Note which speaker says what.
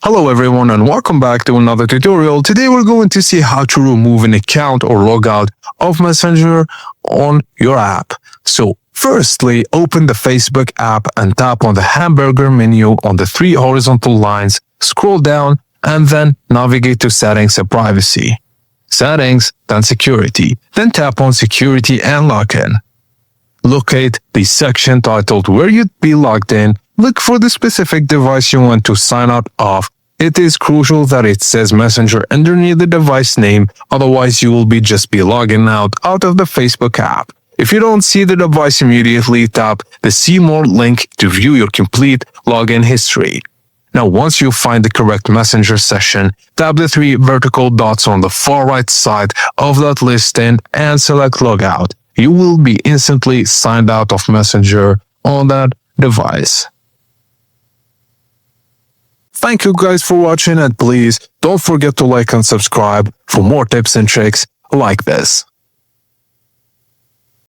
Speaker 1: Hello everyone and welcome back to another tutorial. Today we're going to see how to remove an account or logout of Messenger on your app. So firstly, open the Facebook app and tap on the hamburger menu on the three horizontal lines, scroll down and then navigate to Settings and Privacy. Settings, then Security, then tap on Security and Login. Locate the section titled Where You'd Be Logged In. Look for the specific device you want to sign out of. It is crucial that it says Messenger underneath the device name, otherwise you will just be logging out of the Facebook app. If you don't see the device immediately, tap the See More link to view your complete login history. Now once you find the correct Messenger session, tap the three vertical dots on the far right side of that listing and select Logout. You will be instantly signed out of Messenger on that device. Thank you guys for watching and please don't forget to like and subscribe for more tips and tricks like this.